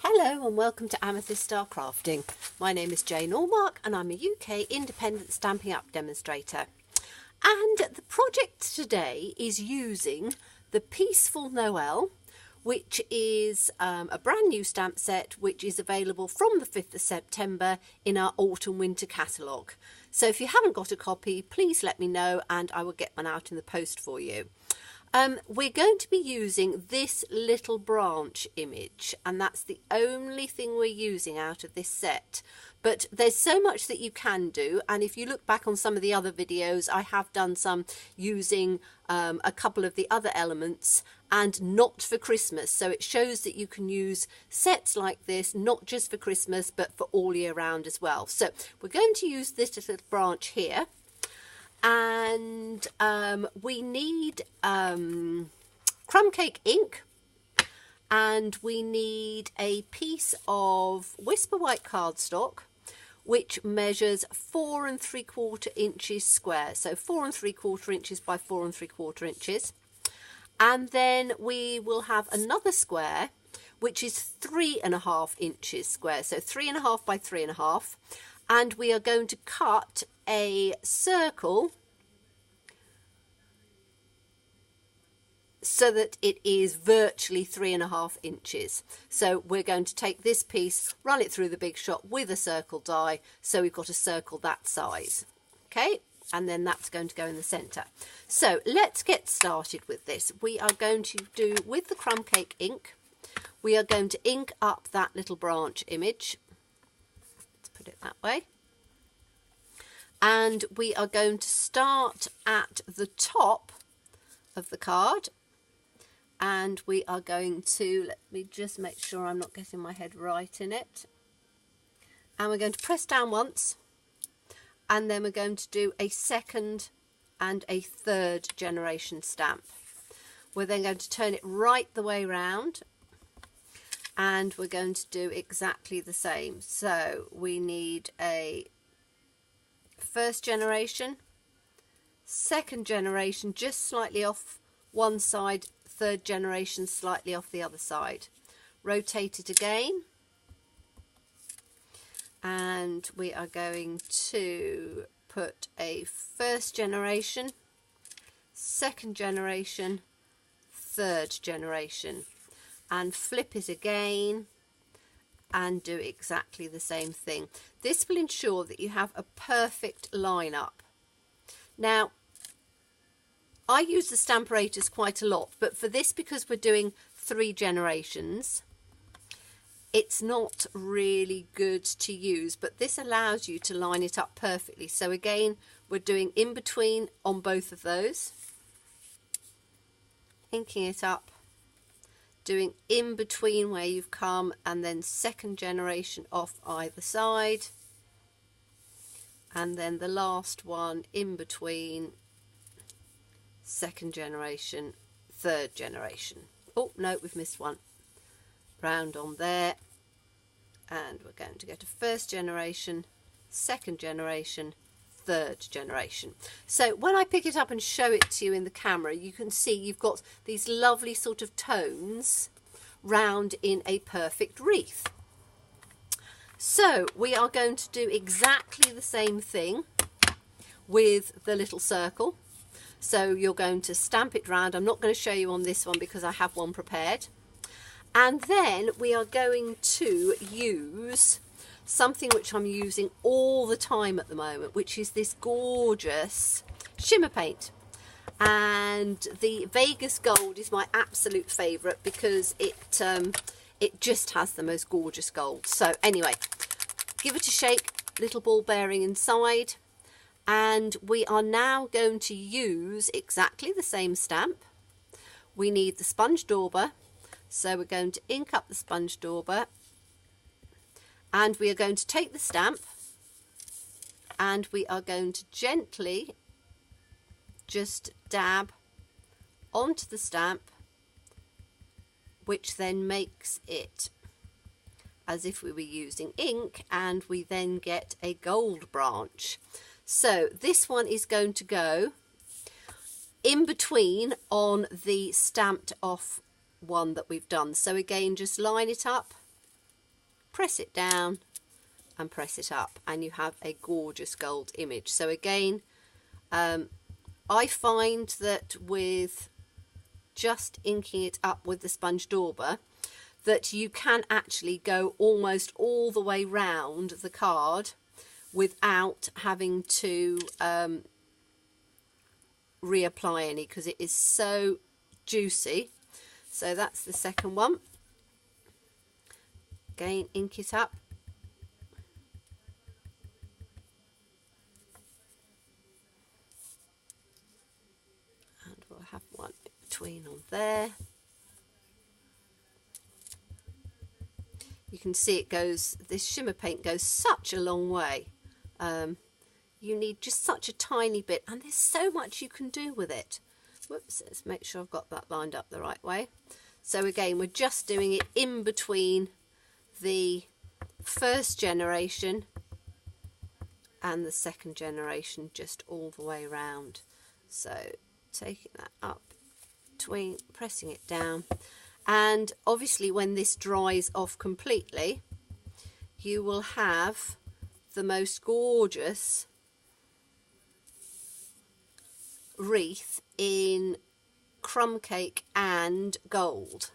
Hello and welcome to Amethyst Star Crafting. My name is Jane Allmark and I'm a UK independent Stampin' Up demonstrator. And the project today is using the Peaceful Noel, which is a brand new stamp set which is available from the 5th of September in our autumn winter catalogue. So if you haven't got a copy, please let me know and I will get one out in the post for you. We're going to be using this little branch image, and that's the only thing we're using out of this set. But there's so much that you can do, and if you look back on some of the other videos, I have done some using a couple of the other elements and not for Christmas. So it shows that you can use sets like this, not just for Christmas, but for all year round as well. So we're going to use this little branch here. And we need crumb cake ink, and we need a piece of Whisper White cardstock which measures 4 3/4 inches square, so 4 3/4 inches by 4 3/4 inches. And then we will have another square which is 3.5 inches square, so 3.5 by 3.5, and we are going to cut a circle so that it is virtually 3.5 inches. So we're going to take this piece, run it through the Big Shot with a circle die, so we've got a circle that size. Okay, and then that's going to go in the centre. So let's get started with this. We are going to do, with the crumb cake ink, we are going to ink up that little branch image. Let's put it that way. And we are going to start at the top of the card. And we are going to, let me just make sure I'm not getting my head right in it. And we're going to press down once. And then we're going to do a second and a third generation stamp. We're then going to turn it right the way round. And we're going to do exactly the same. So we need a first generation, second generation, just slightly off one side, third generation slightly off the other side. Rotate it again, and we are going to put a first generation, second generation, third generation, and flip it again and do exactly the same thing. This will ensure that you have a perfect lineup. Now, I use the Stamperators quite a lot, but for this, because we're doing 3 generations, it's not really good to use, but this allows you to line it up perfectly. So again, we're doing in between on both of those, inking it up, doing in between where you've come, and then second generation off either side, and then the last one in between, second generation, third generation. Oh no, we've missed one. Round on there, and we're going to get a first generation, second generation, third generation. So when I pick it up and show it to you in the camera, you can see you've got these lovely sort of tones round in a perfect wreath. So we are going to do exactly the same thing with the little circle. So you're going to stamp it round. I'm not going to show you on this one because I have one prepared. And then we are going to use something which I'm using all the time at the moment, which is this gorgeous Shimmer Paint. And the Vegas Gold is my absolute favourite because it just has the most gorgeous gold. So anyway, give it a shake, little ball bearing inside. And we are now going to use exactly the same stamp. We need the sponge dauber, so we're going to ink up the sponge dauber, and we are going to take the stamp and we are going to gently just dab onto the stamp, which then makes it as if we were using ink, and we then get a gold branch. So this one is going to go in between on the stamped off one that we've done. So again, just line it up press it down and press it up, and you have a gorgeous gold image. So again, I find that with just inking it up with the sponge dauber, that you can actually go almost all the way round the card without having to reapply any, because it is so juicy. So that's the second one. Again, ink it up. And we'll have one in between on there. You can see it goes, this shimmer paint goes such a long way. You need just such a tiny bit, and there's so much you can do with it. Whoops, let's make sure I've got that lined up the right way. So again, we're just doing it in between the first generation and the second generation, just all the way around. So taking that up, between, pressing it down, and obviously when this dries off completely, you will have the most gorgeous wreath in crumb cake and gold,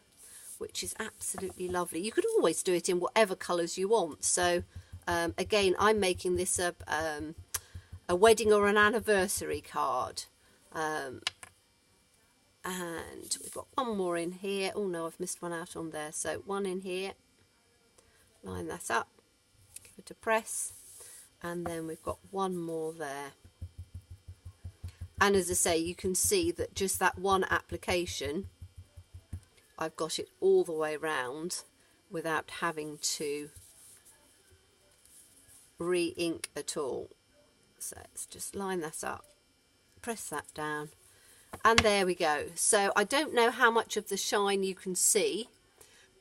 which is absolutely lovely. You could always do it in whatever colours you want. So again, I'm making this a wedding or an anniversary card. And we've got one more in here. Oh no, I've missed one out on there. So one in here, line that up, give it a press, and then we've got one more there. And as I say, you can see that just that one application, I've got it all the way around without having to re-ink at all. So let's just line that up, press that down, and there we go. So I don't know how much of the shine you can see,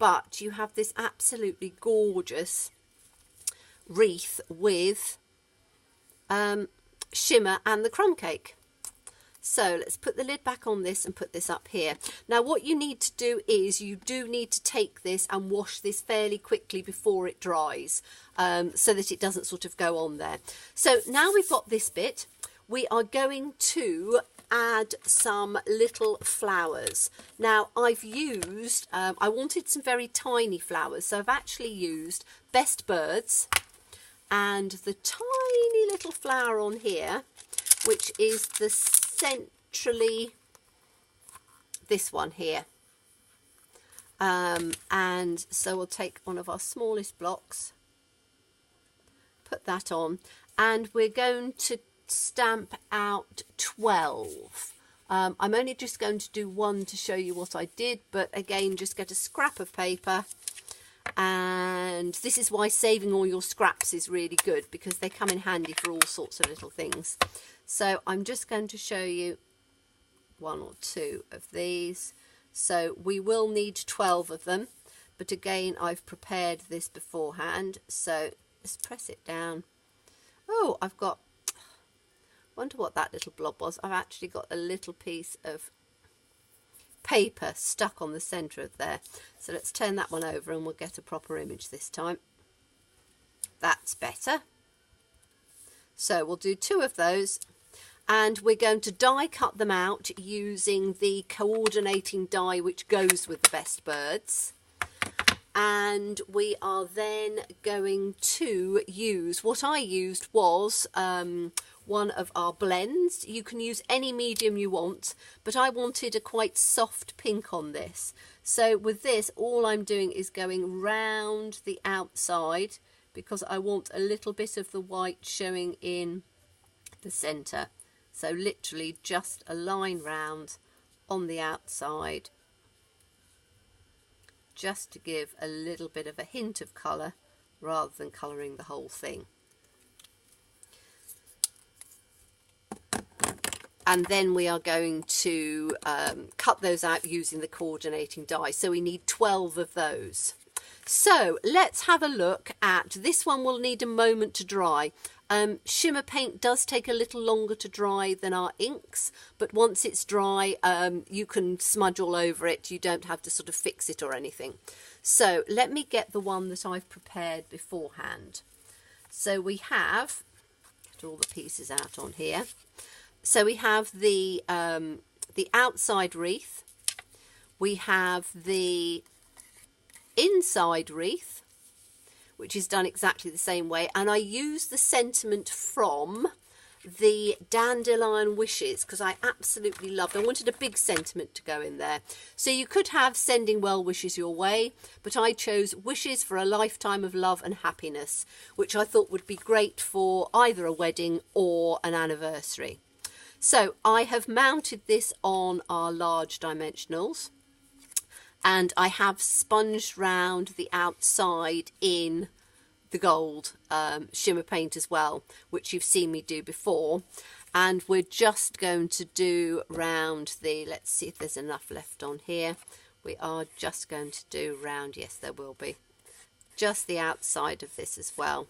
but you have this absolutely gorgeous wreath with shimmer and the crumb cake. So let's put the lid back on this and put this up here. Now what you need to do is you do need to take this and wash this fairly quickly before it dries, so that it doesn't sort of go on there. So now we've got this bit, we are going to add some little flowers. Now I've used, I wanted some very tiny flowers, so I've actually used Best Birds and the tiny little flower on here, which is the centrally, this one here. And so we'll take one of our smallest blocks, put that on, and we're going to stamp out 12. I'm only just going to do one to show you what I did, but again, just get a scrap of paper, and this is why saving all your scraps is really good, because they come in handy for all sorts of little things. So I'm just going to show you one or two of these. So we will need 12 of them, but again, I've prepared this beforehand. So let's press it down. Oh, I've got, wonder what that little blob was. I've actually got a little piece of paper stuck on the centre of there. So let's turn that one over and we'll get a proper image this time. That's better. So we'll do 2 of those, and we're going to die cut them out using the coordinating die which goes with the Best Birds. And we are then going to use, what I used was one of our blends. You can use any medium you want, but I wanted a quite soft pink on this. So with this, all I'm doing is going round the outside, because I want a little bit of the white showing in the centre. So literally just a line round on the outside, just to give a little bit of a hint of colour rather than colouring the whole thing. And then we are going to cut those out using the coordinating die. So we need 12 of those. So let's have a look at this one. Will need a moment to dry. Shimmer paint does take a little longer to dry than our inks, but once it's dry, you can smudge all over it. You don't have to sort of fix it or anything. So let me get the one that I've prepared beforehand. So we have, get all the pieces out on here. So we have the outside wreath. We have the inside wreath, which is done exactly the same way. And I use the sentiment from the Dandelion Wishes because I absolutely loved. I wanted a big sentiment to go in there. So you could have sending well wishes your way, but I chose wishes for a lifetime of love and happiness, which I thought would be great for either a wedding or an anniversary. So I have mounted this on our large dimensionals, and I have sponged round the outside in the gold shimmer paint as well, which you've seen me do before. And we're just going to do round the, let's see if there's enough left on here. We are just going to do round, yes there will be, just the outside of this as well.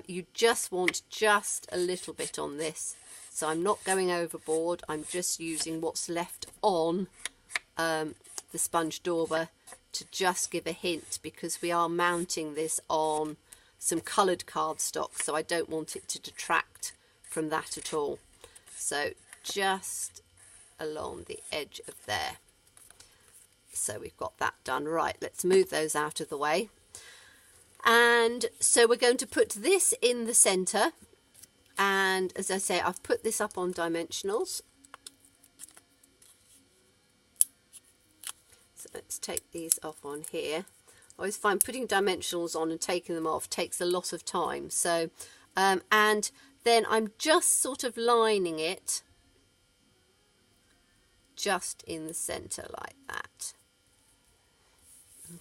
You just want just a little bit on this, so I'm not going overboard. I'm just using what's left on the sponge dauber to just give a hint, because we are mounting this on some coloured cardstock, so I don't want it to detract from that at all. So just along the edge of there. So we've got that done. Right, let's move those out of the way. And so we're going to put this in the centre, and as I say, I've put this up on dimensionals. So let's take these off on here. I always find putting dimensionals on and taking them off takes a lot of time. So, and then I'm just sort of lining it just in the centre like that.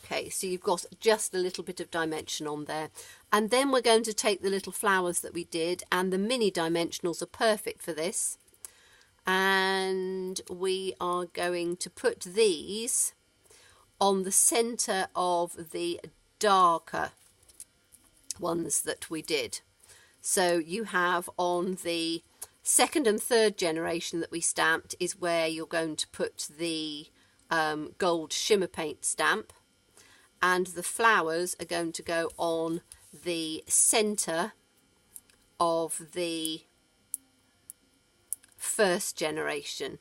Okay, so you've got just a little bit of dimension on there. And then we're going to take the little flowers that we did, and the mini dimensionals are perfect for this. And we are going to put these on the centre of the darker ones that we did. So you have on the second and third generation that we stamped is where you're going to put the gold shimmer paint stamp, and the flowers are going to go on the centre of the first generation.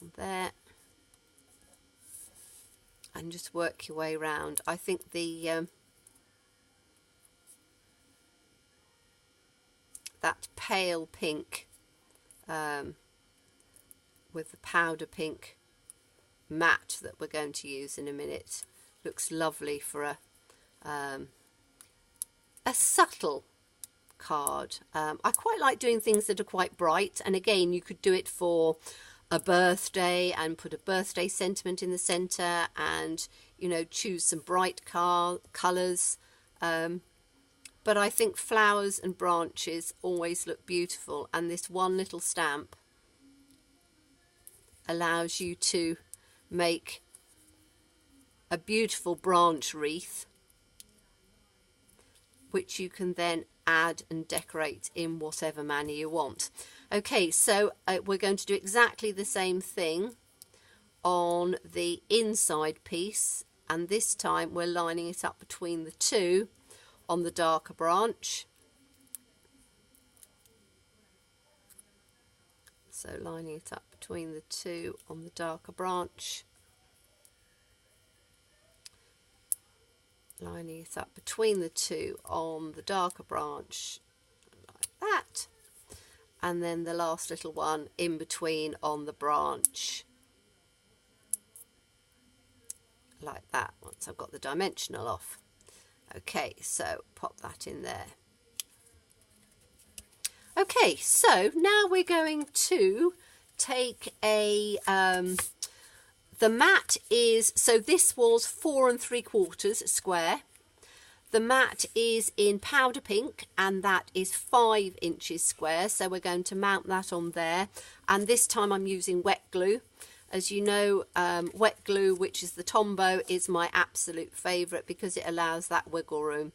On there, and just work your way around. I think the that pale pink with the powder pink matte that we're going to use in a minute looks lovely for a subtle card. I quite like doing things that are quite bright, and again you could do it for a birthday and put a birthday sentiment in the centre, and you know, choose some bright colours, but I think flowers and branches always look beautiful, and this one little stamp allows you to make a beautiful branch wreath, which you can then add and decorate in whatever manner you want. Okay, so we're going to do exactly the same thing on the inside piece, and this time we're lining it up between the two on the darker branch. So lining it up between the two on the darker branch, lining it up between the two on the darker branch like that, and then the last little one in between on the branch like that, once I've got the dimensional off. Okay, so pop that in there. Okay, so now we're going to take a the mat is, so this was 4 3/4 square. The mat is in powder pink, and that is 5 inches square, so we're going to mount that on there, and this time I'm using wet glue. As you know, wet glue, which is the Tombow, is my absolute favourite because it allows that wiggle room,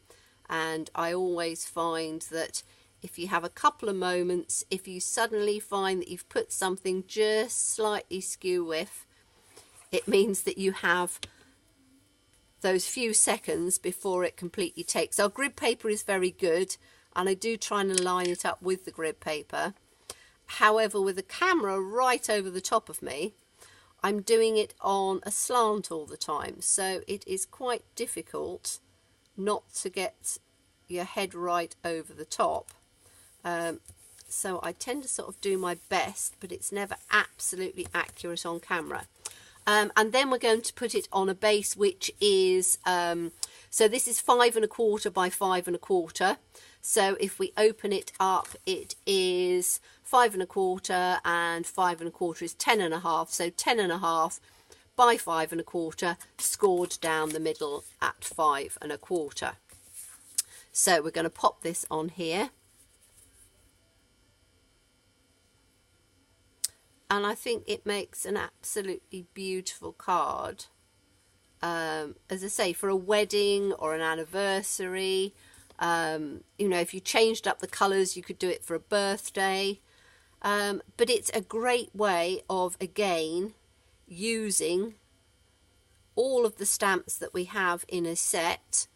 and I always find that if you have a couple of moments, if you suddenly find that you've put something just slightly skew with, it means that you have those few seconds before it completely takes. Our grid paper is very good, and I do try and line it up with the grid paper. However, with the camera right over the top of me, I'm doing it on a slant all the time, so it is quite difficult not to get your head right over the top. So I tend to sort of do my best, but it's never absolutely accurate on camera. And then we're going to put it on a base which is, so this is 5 1/4 by 5 1/4. So if we open it up, it is 5 1/4 and 5 1/4 is 10 1/2. So 10 1/2 by 5 1/4 scored down the middle at 5 1/4. So we're going to pop this on here. And I think it makes an absolutely beautiful card. As I say, for a wedding or an anniversary, you know, if you changed up the colours, you could do it for a birthday. But it's a great way of, again, using all of the stamps that we have in a set.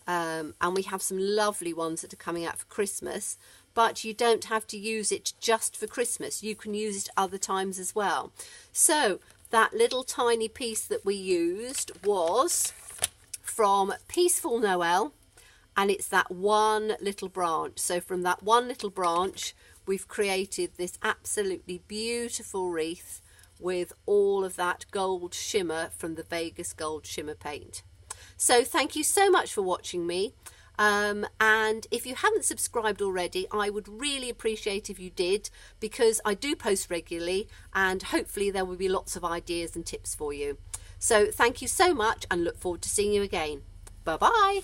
And we have some lovely ones that are coming out for Christmas. But you don't have to use it just for Christmas. You can use it other times as well. So that little tiny piece that we used was from Peaceful Noel, and it's that one little branch. So from that one little branch, we've created this absolutely beautiful wreath with all of that gold shimmer from the Vegas Gold Shimmer Paint. So thank you so much for watching me. And if you haven't subscribed already, I would really appreciate if you did, because I do post regularly and hopefully there will be lots of ideas and tips for you. So thank you so much and look forward to seeing you again. Bye bye.